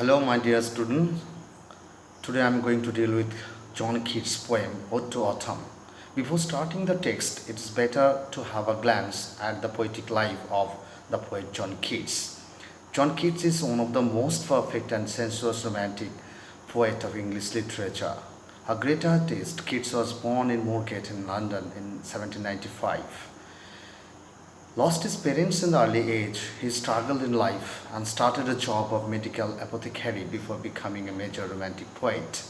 Hello, my dear students. Today I am going to deal with John Keats' poem Ode to Autumn. Before starting the text, it is better to have a glance at the poetic life of the poet John Keats. John Keats is one of the most perfect and sensuous romantic poet of English literature. A great artist, Keats was born in Moorgate in London in 1795. Lost his parents in the early age, he struggled in life and started a job of medical apothecary before becoming a major romantic poet.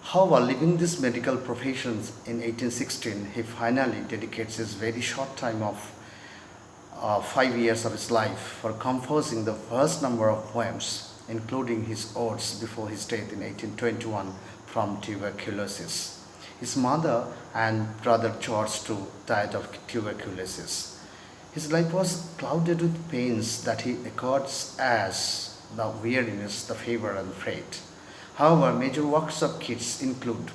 However, leaving this medical profession in 1816, he finally dedicates his very short time of 5 years of his life for composing the first number of poems, including his odes before his death in 1821 from tuberculosis. His mother and brother George too died of tuberculosis. His life was clouded with pains that he records as the weariness, the fever, and freight. However, major works of Keats include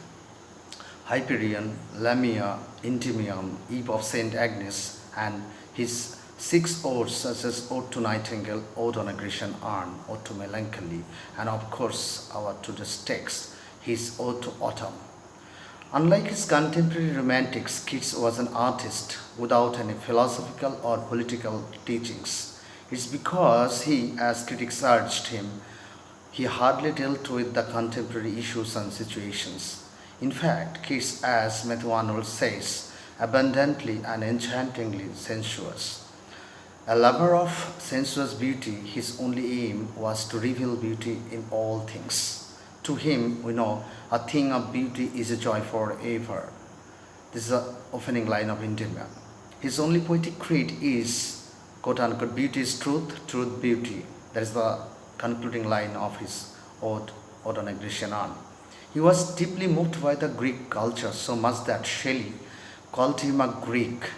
Hyperion, Lamia, Endymion, Eve of Saint Agnes, and his six odes such as Ode to Nightingale, Ode on a Grecian Urn, Ode to Melancholy, and of course our today's text, his Ode to Autumn. Unlike his contemporary romantics, Keats was an artist without any philosophical or political teachings. It's because he, as critics urged him, he hardly dealt with the contemporary issues and situations. In fact, Keats, as Matthew Arnold says, abundantly and enchantingly sensuous. A lover of sensuous beauty, his only aim was to reveal beauty in all things. To him, we know, a thing of beauty is a joy forever. This is the opening line of Endymion. His only poetic creed is, quote unquote, beauty is truth, truth beauty. That is the concluding line of his Ode on a Grecian Urn. He was deeply moved by the Greek culture so much that Shelley called him a Greek.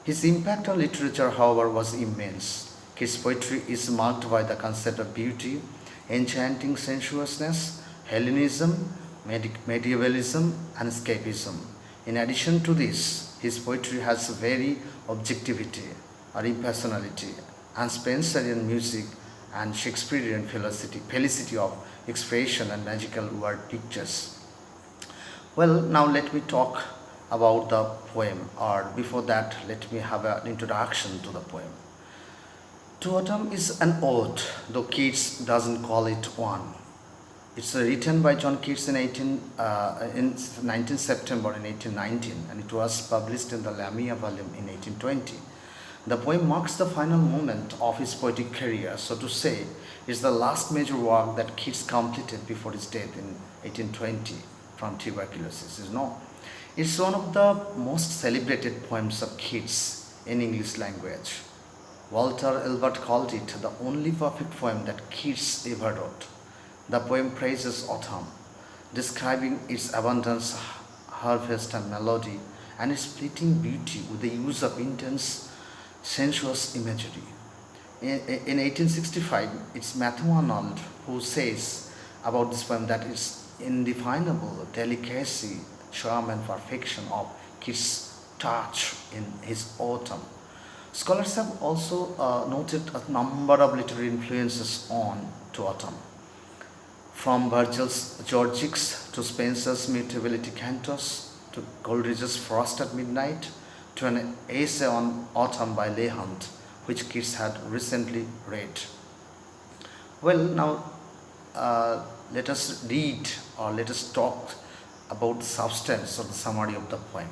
His impact on literature, however, was immense. His poetry is marked by the concept of beauty, enchanting sensuousness, Hellenism, medievalism, and escapism. In addition to this, his poetry has very objectivity or impersonality, and Spencerian music and Shakespearean felicity of expression and magical word pictures. Well, now let me talk about the poem, or before that, let me have an introduction to the poem. To Autumn is an ode, though Keats doesn't call it one. It's written by John Keats in 19 September in 1819, and it was published in the Lamia volume in 1820. The poem marks the final moment of his poetic career, so to say, it's the last major work that Keats completed before his death in 1820 from tuberculosis. It's one of the most celebrated poems of Keats in English language. Walter Elbert called it the only perfect poem that Keats ever wrote. The poem praises autumn, describing its abundance, harvest, and melody, and its fleeting beauty with the use of intense, sensuous imagery. In 1865, it's Matthew Arnold who says about this poem that its indefinable delicacy, charm, and perfection of Keats' touch in his autumn. Scholars have also noted a number of literary influences on to autumn, from Virgil's Georgics to Spenser's Mutability Cantos to Coleridge's Frost at Midnight to an essay on autumn by Leigh Hunt, which Keats had recently read. Well, now let us read or let us talk about the substance or the summary of the poem.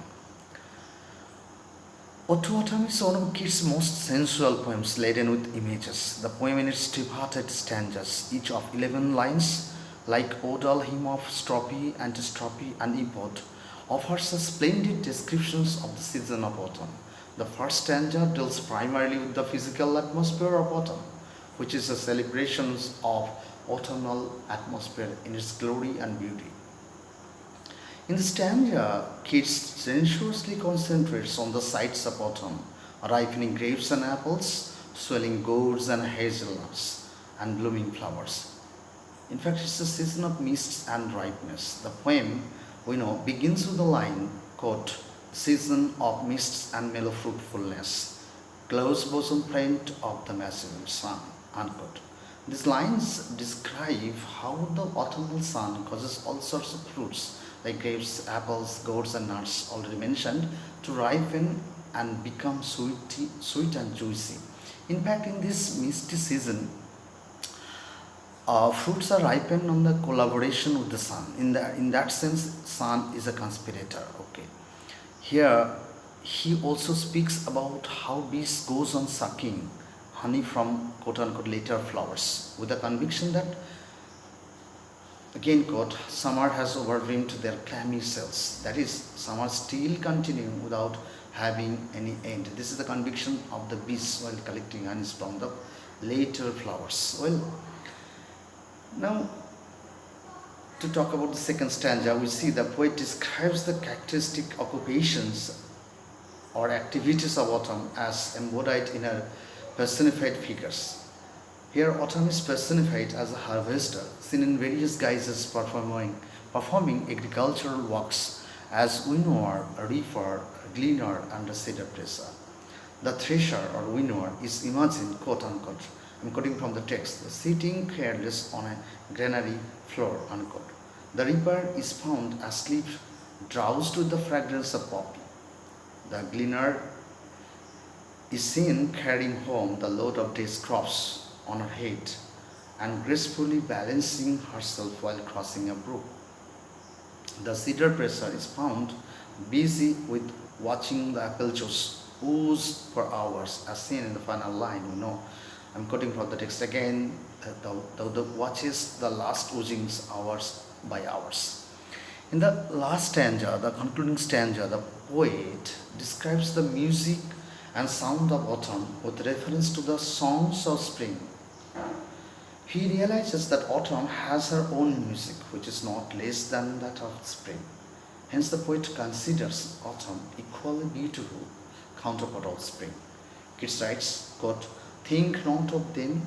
Ode to Autumn is one of Keats' most sensual poems laden with images. The poem in its tripartite stanzas, each of 11 lines, like Odal hymn of strophe, antistrophe, and epode, offers a splendid descriptions of the season of autumn. The first stanza deals primarily with the physical atmosphere of autumn, which is a celebration of autumnal atmosphere in its glory and beauty. In the stanza, Keats sensuously concentrates on the sights of autumn, ripening grapes and apples, swelling gourds and hazelnuts, and blooming flowers. In fact, it's a season of mists and ripeness. The poem, we know, begins with the line, quote, season of mists and mellow fruitfulness, close bosom print of the massive sun, unquote. These lines describe how the autumnal sun causes all sorts of fruits like grapes, apples, gourds, and nuts, already mentioned, to ripen and become sweet and juicy. In fact, in this misty season, fruits are ripened on the collaboration with the sun. In that sense, sun is a conspirator. Okay. Here, he also speaks about how bees goes on sucking honey from quote unquote later flowers with the conviction that again quote summer has overwhelmed their clammy cells. That is, summer still continuing without having any end. This is the conviction of the bees while collecting honey from the later flowers. Well, now to talk about the second stanza, we see the poet describes the characteristic occupations or activities of autumn as embodied in her personified figures. Here, autumn is personified as a harvester, seen in various guises performing agricultural works as winnower, reaper, gleaner, and a cedar dresser. The thresher or winnower is imagined, quote unquote, I'm quoting from the text, sitting careless on a granary floor, unquote. The reaper is found asleep, drowsed with the fragrance of poppy. The gleaner is seen carrying home the load of day's crops on her head and gracefully balancing herself while crossing a brook. The cedar presser is found busy with watching the apple juice ooze for hours, as seen in the final line. I'm quoting from the text again. The watches the last oozings hours by hours. In the last stanza, the concluding stanza, the poet describes the music and sound of autumn with reference to the songs of spring. He realizes that autumn has her own music, which is not less than that of spring. Hence, the poet considers autumn equally beautiful counterpart of spring. Keats writes, quote, think not of them,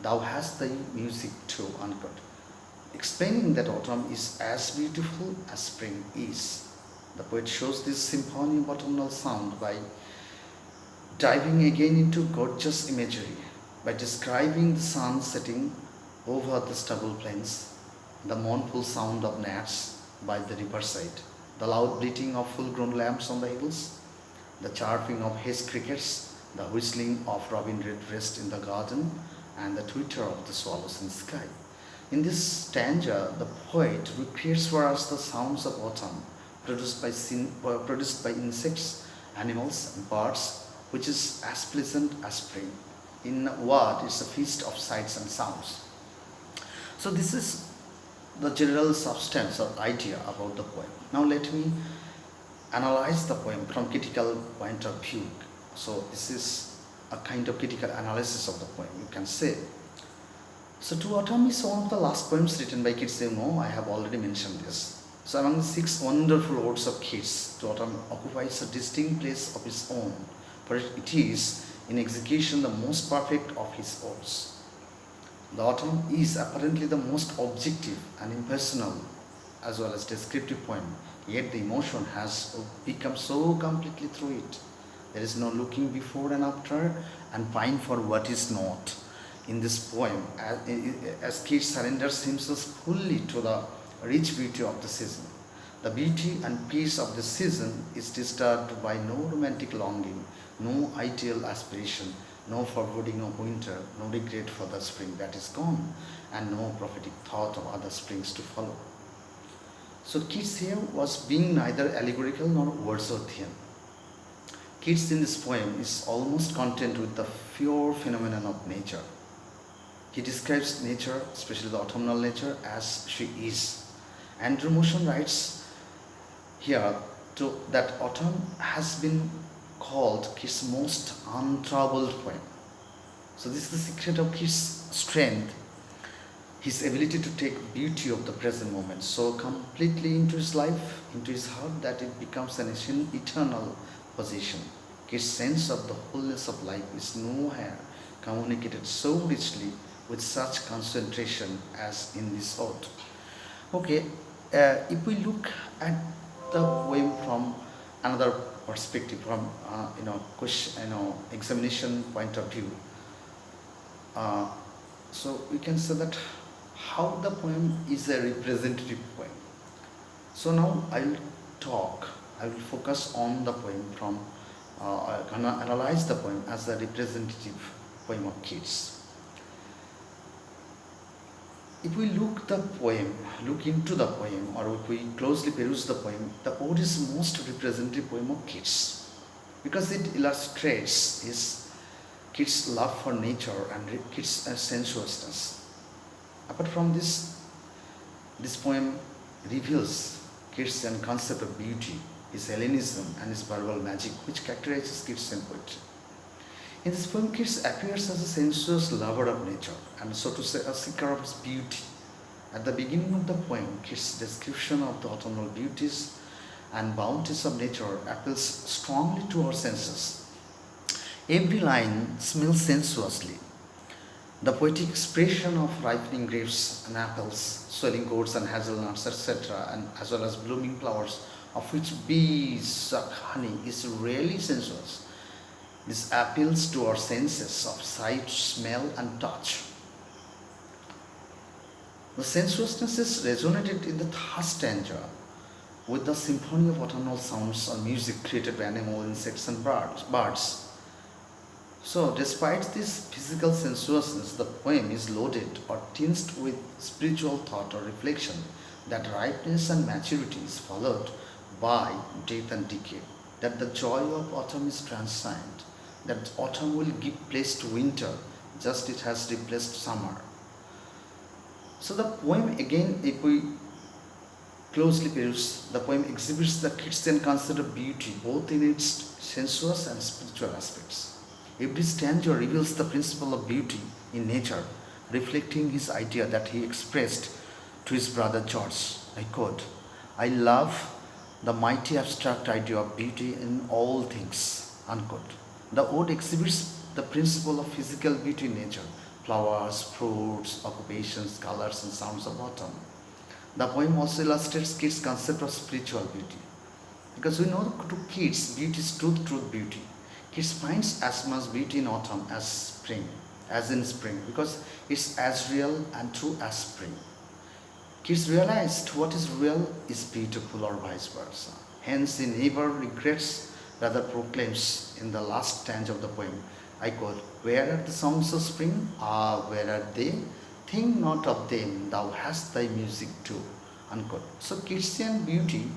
thou hast thy music too, unquote. Explaining that autumn is as beautiful as spring is. The poet shows this symphony of autumnal sound by diving again into gorgeous imagery, by describing the sun setting over the stubble plains, the mournful sound of gnats by the riverside, the loud bleating of full-grown lambs on the hills, the chirping of hedge crickets, the whistling of robin redbreast in the garden, and the twitter of the swallows in the sky. In this stanza, the poet recreates for us the sounds of autumn produced by insects, animals, and birds, which is as pleasant as spring. In a word, it's a feast of sights and sounds. So this is the general substance or idea about the poem. Now let me analyze the poem from critical point of view. So this is a kind of critical analysis of the poem, you can say. So To Autumn is one of the last poems written by Keats. I have already mentioned this. So among the 6 wonderful works of Keats, To Autumn occupies a distinct place of its own, for it is in execution the most perfect of his odes. The autumn is apparently the most objective and impersonal as well as descriptive poem, yet the emotion has become so completely through it. There is no looking before and after and pine for what is not. In this poem, as Keats surrenders himself fully to the rich beauty of the season. The beauty and peace of the season is disturbed by no romantic longing, no ideal aspiration, no foreboding of winter, no regret for the spring that is gone, and no prophetic thought of other springs to follow. So Keats here was being neither allegorical nor Wordsworthian. Keats in this poem is almost content with the pure phenomenon of nature. He describes nature, especially the autumnal nature, as she is. Andrew Motion writes here that autumn has been called Keats' most untroubled poem. So this is the secret of Keats' strength, his ability to take beauty of the present moment so completely into his life, into his heart, that it becomes an eternal possession. Keats' sense of the wholeness of life is nowhere communicated so richly with such concentration as in this ode. Okay, if we look at the poem from another perspective, from examination point of view, So we can say that how the poem is a representative poem. So now I will focus on the poem from, I'm gonna analyze the poem as a representative poem of Keats. If we look into the poem, or if we closely peruse the poem, the ode is most representative poem of Keats because it illustrates his Keats' love for nature and Keats' sensuousness. Apart from this, this poem reveals Keats' concept of beauty, his Hellenism, and his verbal magic, which characterizes Keatsian poetry. In this poem, Keats appears as a sensuous lover of nature and, so to say, a seeker of its beauty. At the beginning of the poem, Keats' description of the autumnal beauties and bounties of nature appeals strongly to our senses. Every line smells sensuously. The poetic expression of ripening grapes and apples, swelling gourds and hazelnuts, etc., and as well as blooming flowers, of which bees suck honey, is really sensuous. This appeals to our senses of sight, smell, and touch. The sensuousness is resonated in the third stanza with the symphony of autumnal sounds or music created by animals, insects, and birds. So, despite this physical sensuousness, the poem is loaded or tinged with spiritual thought or reflection that ripeness and maturity is followed by death and decay, that the joy of autumn is transient, that autumn will give place to winter just it has replaced summer. So the poem again, if we closely peruse, the poem exhibits the Keatsian concept of beauty both in its sensuous and spiritual aspects. Every stanza reveals the principle of beauty in nature, reflecting his idea that he expressed to his brother George. I quote, "I love the mighty abstract idea of beauty in all things." Unquote. The ode exhibits the principle of physical beauty in nature, flowers, fruits, occupations, colors, and sounds of autumn. The poem also illustrates Keats' concept of spiritual beauty. Because we know to Keats, beauty is truth, beauty. Keats finds as much beauty in autumn as in spring, because it's as real and true as spring. Keats realized what is real is beautiful, or vice versa. Hence, he never regrets, rather proclaims in the last stanza of the poem, I quote, "Where are the songs of spring? Ah, where are they? Think not of them, thou hast thy music too." Unquote. So, Keatsian beauty,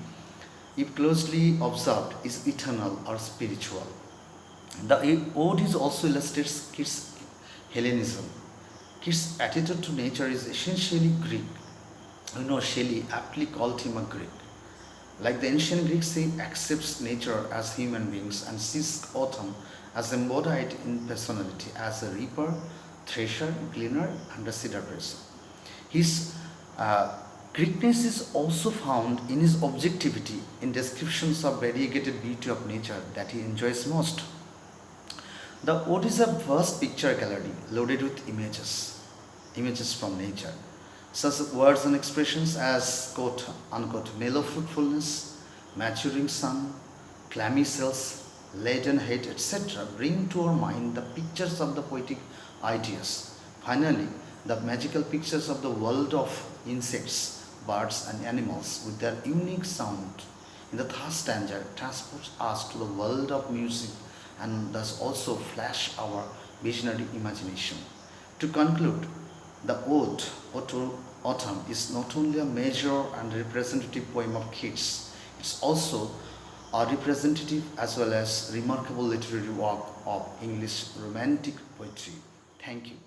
if closely observed, is eternal or spiritual. The ode also illustrates Keats' Hellenism. Keats' attitude to nature is essentially Greek. You know, Shelley aptly called him a Greek. Like the ancient Greeks, he accepts nature as human beings and sees autumn as embodied in personality as a reaper, thresher, gleaner, and a cedar dresser. His Greekness is also found in his objectivity in descriptions of variegated beauty of nature that he enjoys most. The ode is a vast picture gallery loaded with images from nature, such words and expressions as quote unquote mellow fruitfulness, maturing sun, clammy cells, laden head, etc., bring to our mind the pictures of the poetic ideas. Finally, the magical pictures of the world of insects, birds, and animals with their unique sound in the third stanza transports us to the world of music and thus also flash our visionary imagination. To conclude, the Ode to Autumn is not only a major and representative poem of Keats, it's also a representative as well as remarkable literary work of English Romantic poetry. Thank you.